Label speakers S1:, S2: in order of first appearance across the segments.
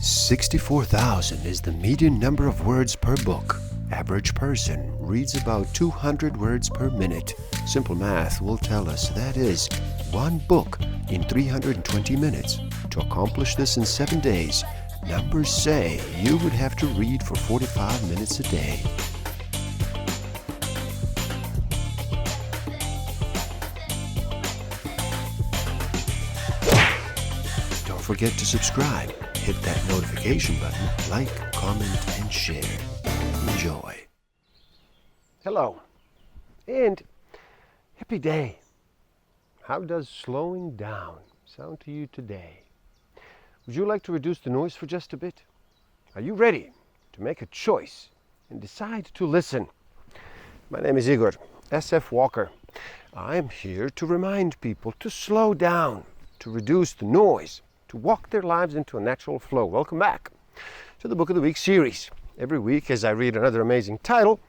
S1: 64,000 is the median number of words per book. Average person reads about 200 words per minute. Simple math will tell us that is one book in 320 minutes. To accomplish this in 7 days, numbers say you would have to read for 45 minutes a day. Don't forget to subscribe. Hit that notification button, like, comment, and share. Enjoy. Hello, and happy day. How does slowing down sound to you today? Would you like to reduce the noise for just a bit? Are you ready to make a choice and decide to listen? My name is Igor S.F. Walker. I'm here to remind people to slow down, to reduce the noise, to walk their lives into a natural flow. Welcome back to the Book of the Week series. Every week as I read another amazing title,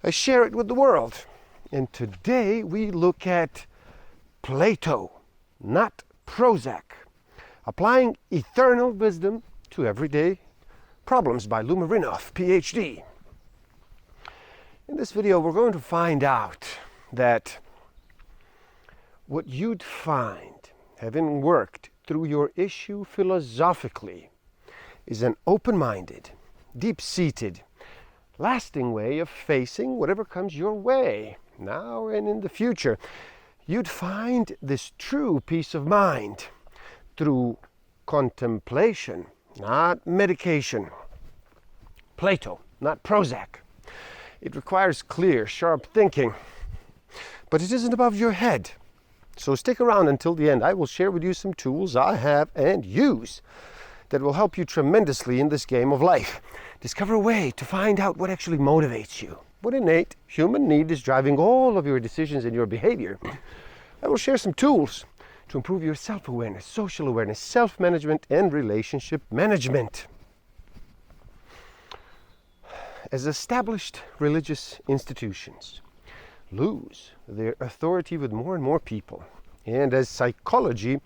S1: I share it with the world. And today we look at Plato Not Prozac, Applying Eternal Wisdom to Everyday Problems by Lou Marinoff, PhD. In this video we're going to find out that what you'd find having worked through your issue philosophically is an open-minded, deep-seated, lasting way of facing whatever comes your way, now and in the future. You'd find this true peace of mind through contemplation, not medication. Plato, not Prozac. It requires clear, sharp thinking, but it isn't above your head. So stick around until the end. I will share with you some tools I have and use that will help you tremendously in this game of life. Discover a way to find out what actually motivates you, what innate human need is driving all of your decisions and your behavior. I will share some tools to improve your self-awareness, social awareness, self-management, and relationship management. As established religious institutions lose their authority with more and more people, and as psychology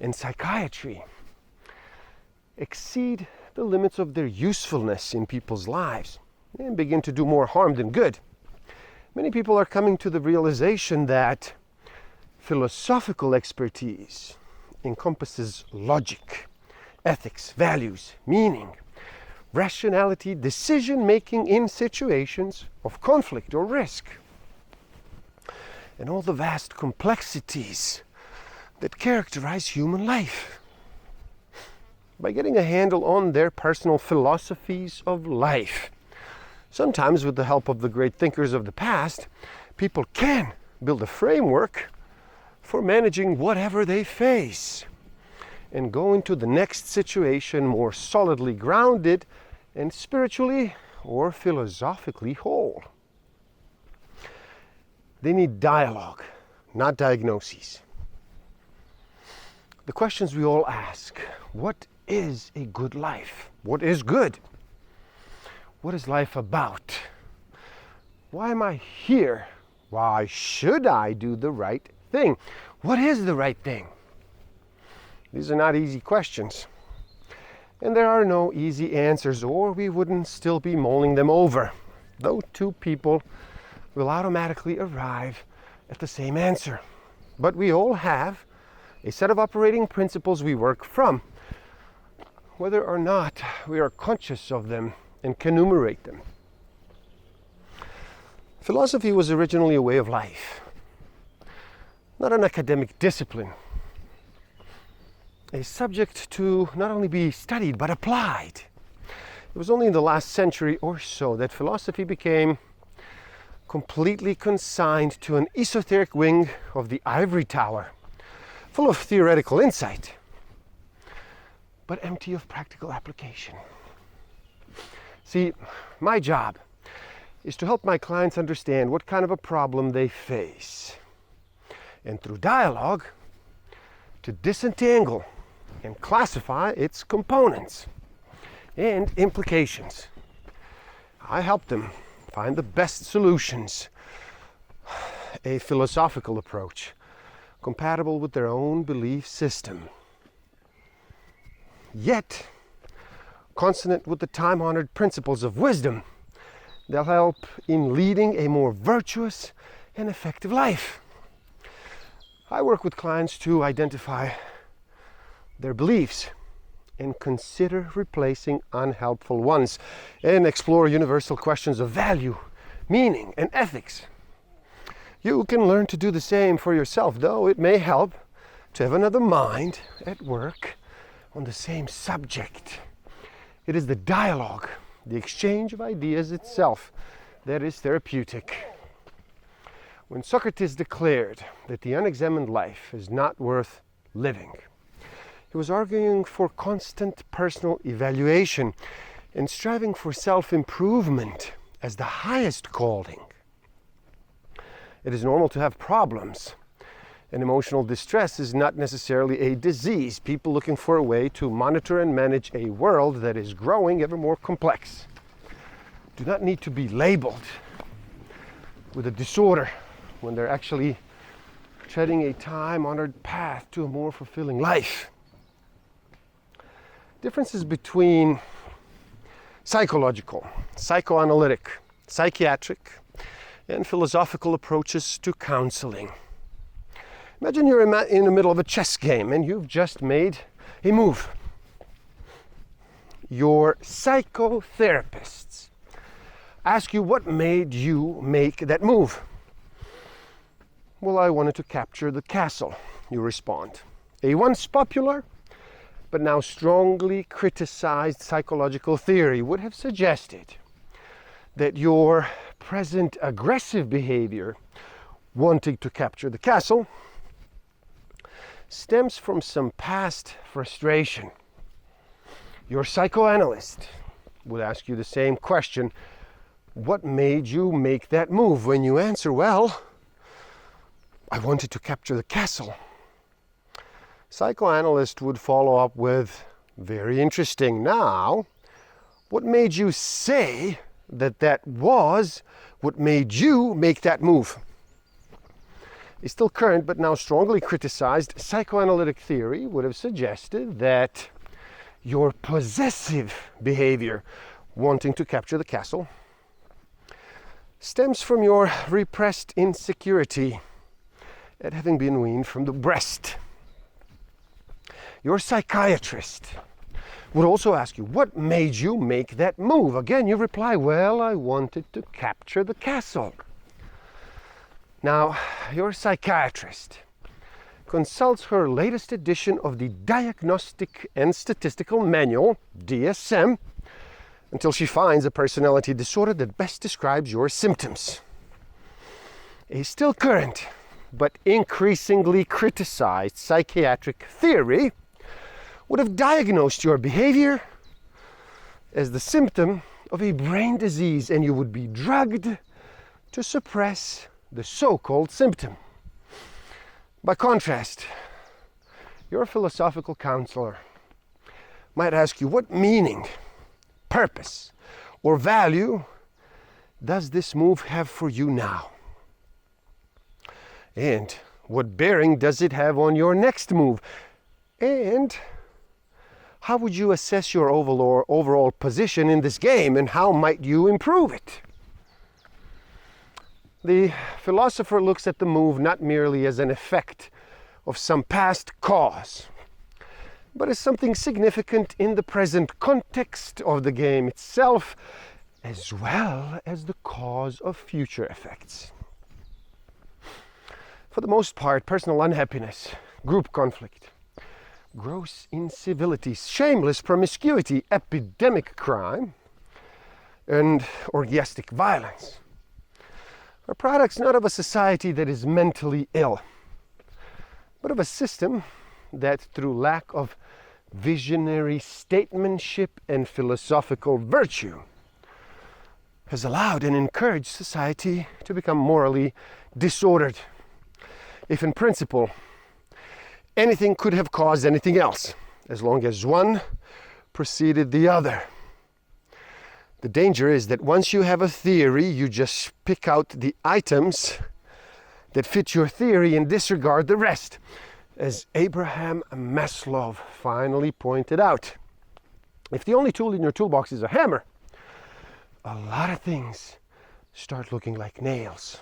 S1: and psychiatry exceed the limits of their usefulness in people's lives and begin to do more harm than good, many people are coming to the realization that philosophical expertise encompasses logic, ethics, values, meaning, rationality, decision-making in situations of conflict or risk, and all the vast complexities that characterize human life. By getting a handle on their personal philosophies of life, sometimes with the help of the great thinkers of the past, people can build a framework for managing whatever they face and go into the next situation more solidly grounded and spiritually or philosophically whole. They need dialogue, not diagnoses. The questions we all ask: what is a good life? What is good? What is life about? Why am I here? Why should I do the right thing? What is the right thing? These are not easy questions. And there are no easy answers, or we wouldn't still be mulling them over. Though two people will automatically arrive at the same answer. But we all have a set of operating principles we work from, whether or not we are conscious of them and can enumerate them. Philosophy was originally a way of life, not an academic discipline, a subject to not only be studied but applied. It was only in the last century or so that philosophy became completely consigned to an esoteric wing of the ivory tower, full of theoretical insight, but empty of practical application. See, my job is to help my clients understand what kind of a problem they face, and through dialogue, to disentangle and classify its components and implications. I help them find the best solutions, a philosophical approach compatible with their own belief system. Yet, consonant with the time-honored principles of wisdom. They'll help in leading a more virtuous and effective life. I work with clients to identify their beliefs and consider replacing unhelpful ones, and explore universal questions of value, meaning, and ethics. You can learn to do the same for yourself, though it may help to have another mind at work on the same subject. It is the dialogue, the exchange of ideas itself, that is therapeutic. When Socrates declared that the unexamined life is not worth living, he was arguing for constant personal evaluation and striving for self-improvement as the highest calling. It is normal to have problems, and emotional distress is not necessarily a disease. People looking for a way to monitor and manage a world that is growing ever more complex do not need to be labeled with a disorder when they're actually treading a time-honored path to a more fulfilling life. Differences between psychological, psychoanalytic, psychiatric, and philosophical approaches to counseling. Imagine you're in the middle of a chess game and you've just made a move. Your psychotherapists ask you what made you make that move. Well, I wanted to capture the castle, you respond. A once popular but now strongly criticized psychological theory would have suggested that your present aggressive behavior, wanting to capture the castle, stems from some past frustration. Your psychoanalyst would ask you the same question: what made you make that move? When you answer, well, I wanted to capture the castle, psychoanalyst would follow up with, very interesting. Now, what made you say that was what made you make that move? A still current but now strongly criticized psychoanalytic theory would have suggested that your possessive behavior, wanting to capture the castle, stems from your repressed insecurity at having been weaned from the breast. Your psychiatrist would also ask you, what made you make that move? Again, you reply, well, I wanted to capture the castle. Now, your psychiatrist consults her latest edition of the Diagnostic and Statistical Manual, DSM, until she finds a personality disorder that best describes your symptoms. A still current but increasingly criticized psychiatric theory would have diagnosed your behavior as the symptom of a brain disease, and you would be drugged to suppress the so-called symptom. By contrast, your philosophical counselor might ask you, what meaning, purpose, or value does this move have for you now? And what bearing does it have on your next move? And how would you assess your overall position in this game, and how might you improve it? The philosopher looks at the move not merely as an effect of some past cause, but as something significant in the present context of the game itself, as well as the cause of future effects. For the most part, personal unhappiness, group conflict, gross incivilities, shameless promiscuity, epidemic crime, and orgiastic violence are products not of a society that is mentally ill, but of a system that, through lack of visionary statesmanship and philosophical virtue, has allowed and encouraged society to become morally disordered. If in principle anything could have caused anything else, as long as one preceded the other. The danger is that once you have a theory, you just pick out the items that fit your theory and disregard the rest. As Abraham Maslow finally pointed out, If the only tool in your toolbox is a hammer, a lot of things start looking like nails.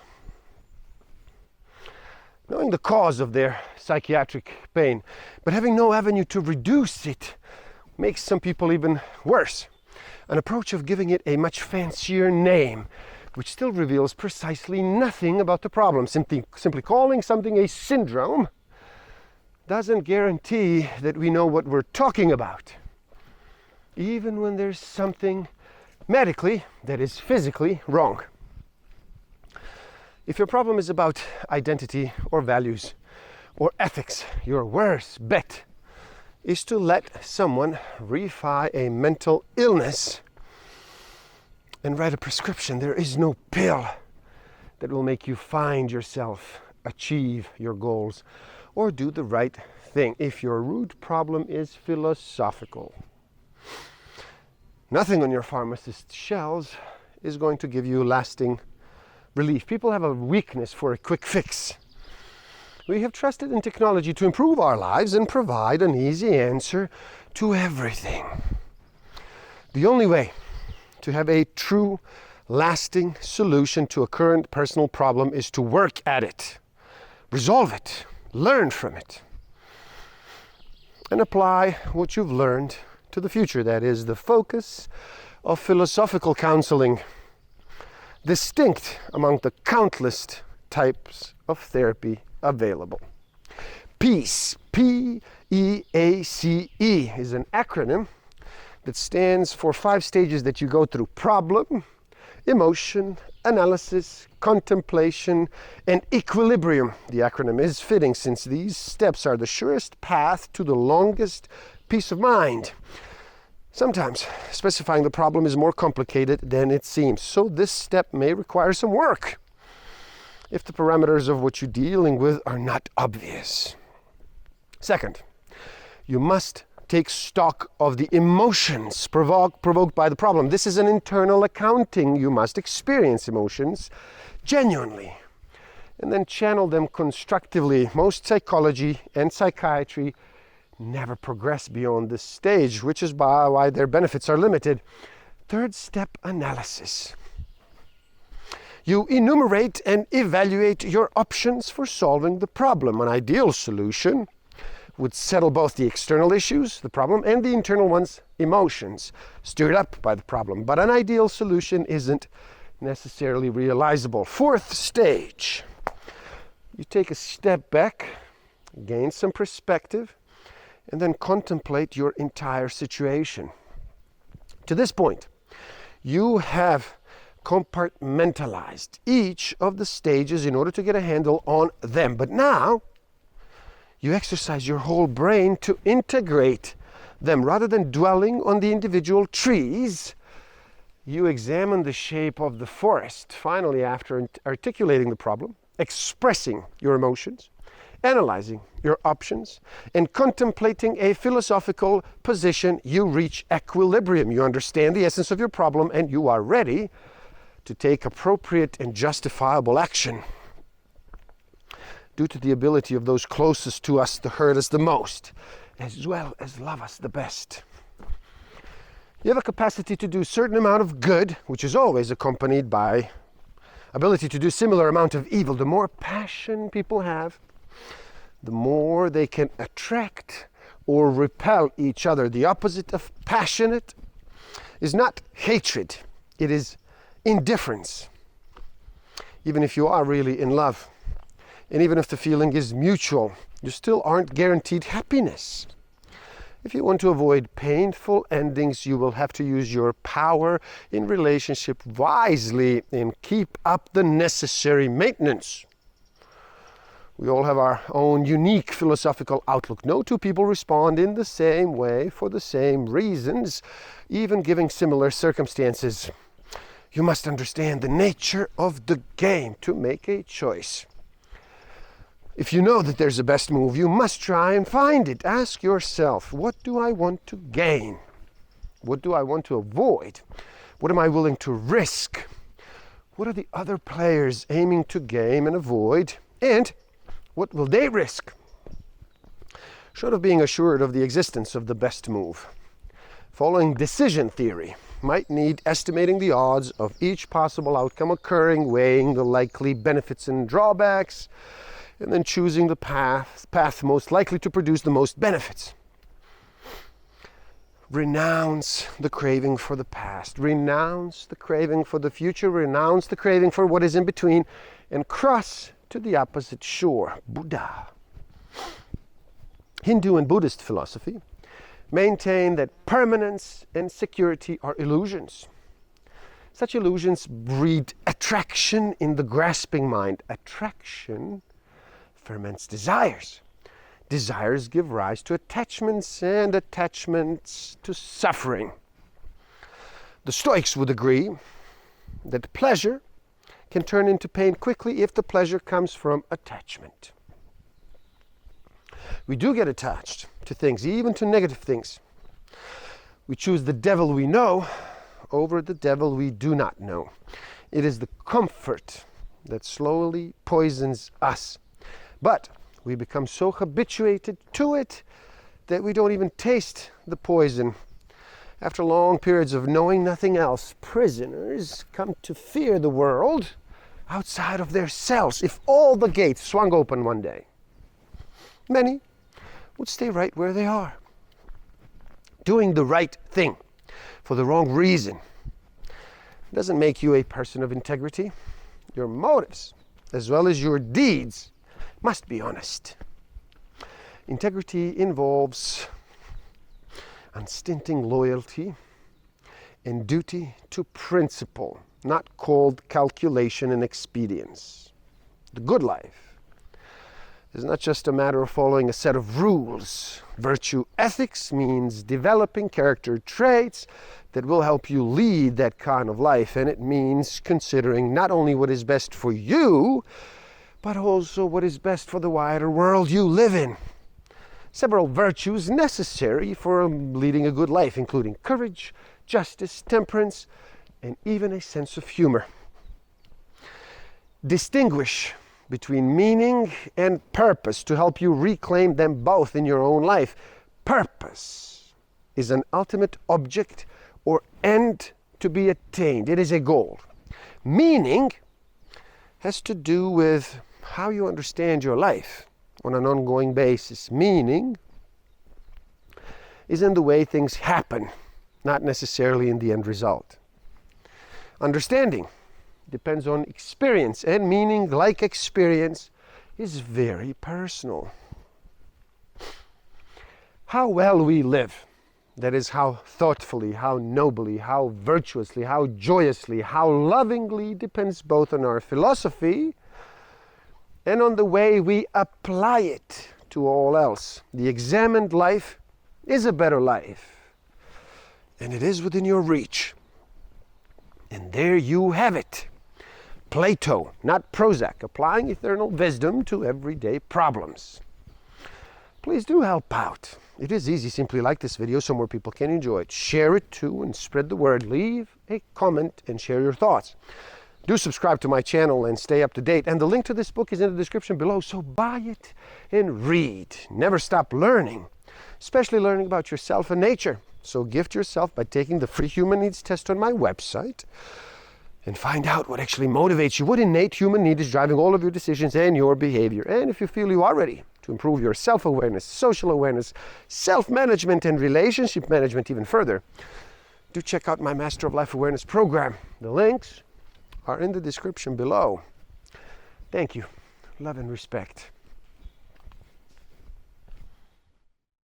S1: Knowing the cause of their psychiatric pain, but having no avenue to reduce it, makes some people even worse. An approach of giving it a much fancier name, which still reveals precisely nothing about the problem. Simply calling something a syndrome doesn't guarantee that we know what we're talking about, even when there's something medically that is physically wrong. If your problem is about identity or values or ethics, your worst bet is to let someone reify a mental illness and write a prescription. There is no pill that will make you find yourself, achieve your goals, or do the right thing if your root problem is philosophical. Nothing on your pharmacist shelves is going to give you lasting relief. People have a weakness for a quick fix. We have trusted in technology to improve our lives and provide an easy answer to everything. The only way to have a true, lasting solution to a current personal problem is to work at it, resolve it, learn from it, and apply what you've learned to the future. That is the focus of philosophical counseling, distinct among the countless types of therapy available. PEACE, P-E-A-C-E, is an acronym that stands for 5 stages that you go through: problem, emotion, analysis, contemplation, and equilibrium. The acronym is fitting since these steps are the surest path to the longest peace of mind. Sometimes specifying the problem is more complicated than it seems, so this step may require some work if the parameters of what you're dealing with are not obvious. Second, you must take stock of the emotions provoked by the problem. This is an internal accounting. You must experience emotions genuinely and then channel them constructively. Most psychology and psychiatry never progress beyond this stage, which is why their benefits are limited. Third step, analysis. You enumerate and evaluate your options for solving the problem. An ideal solution would settle both the external issues, the problem, and the internal ones, emotions, stirred up by the problem. But an ideal solution isn't necessarily realizable. Fourth stage, you take a step back, gain some perspective, and then contemplate your entire situation. To this point, you have compartmentalized each of the stages in order to get a handle on them. But now, you exercise your whole brain to integrate them. Rather than dwelling on the individual trees, you examine the shape of the forest. Finally, after articulating the problem, expressing your emotions, analyzing your options, and contemplating a philosophical position, you reach equilibrium. You understand the essence of your problem, and you are ready to take appropriate and justifiable action. Due to the ability of those closest to us to hurt us the most, as well as love us the best. You have a capacity to do a certain amount of good, which is always accompanied by ability to do similar amount of evil. The more passion people have, the more they can attract or repel each other. The opposite of passionate is not hatred, it is indifference. Even if you are really in love, and even if the feeling is mutual, you still aren't guaranteed happiness. If you want to avoid painful endings, you will have to use your power in relationship wisely and keep up the necessary maintenance. We all have our own unique philosophical outlook. No two people respond in the same way for the same reasons, even given similar circumstances. You must understand the nature of the game to make a choice. If you know that there's a best move, you must try and find it. Ask yourself, what do I want to gain? What do I want to avoid? What am I willing to risk? What are the other players aiming to gain and avoid? And what will they risk? Short of being assured of the existence of the best move, following decision theory, might need estimating the odds of each possible outcome occurring, weighing the likely benefits and drawbacks, and then choosing the path most likely to produce the most benefits. Renounce the craving for the past, renounce the craving for the future, renounce the craving for what is in between, and cross to the opposite shore, Buddha. Hindu and Buddhist philosophy maintain that permanence and security are illusions. Such illusions breed attraction in the grasping mind. Attraction ferments desires. Desires give rise to attachments, and attachments to suffering. The Stoics would agree that pleasure can turn into pain quickly if the pleasure comes from attachment. We do get attached to things, even to negative things. We choose the devil we know over the devil we do not know. It is the comfort that slowly poisons us. But we become so habituated to it that we don't even taste the poison. After long periods of knowing nothing else, prisoners come to fear the world outside of their cells. If all the gates swung open one day, many would stay right where they are. Doing the right thing for the wrong reason doesn't make you a person of integrity. Your motives, as well as your deeds, must be honest. Integrity involves unstinting loyalty and duty to principle, not cold calculation and expedience. The good life is not just a matter of following a set of rules. Virtue ethics means developing character traits that will help you lead that kind of life, and it means considering not only what is best for you, but also what is best for the wider world you live in. Several virtues necessary for leading a good life, including courage, justice, temperance, and even a sense of humor. Distinguish between meaning and purpose to help you reclaim them both in your own life. Purpose is an ultimate object or end to be attained. It is a goal. Meaning has to do with how you understand your life on an ongoing basis. Meaning is in the way things happen, not necessarily in the end result. Understanding depends on experience, and meaning, like experience, is very personal. How well we live, that is, how thoughtfully, how nobly, how virtuously, how joyously, how lovingly, depends both on our philosophy and on the way we apply it to all else. The examined life is a better life, and it is within your reach. And there you have it. Plato Not Prozac, applying eternal wisdom to everyday problems. Please do help out. It is easy. Simply like this video so more people can enjoy it. Share it too and spread the word. Leave a comment and share your thoughts. Do subscribe to my channel and stay up to date. And the link to this book is in the description below, so buy it and read. Never stop learning, especially learning about yourself and nature. So gift yourself by taking the free human needs test on my website and find out what actually motivates you, what innate human need is driving all of your decisions and your behavior. And if you feel you are ready to improve your self-awareness, social awareness, self-management, and relationship management even further, do check out my Master of Life Awareness program. The links are in the description below. Thank you. Love and respect.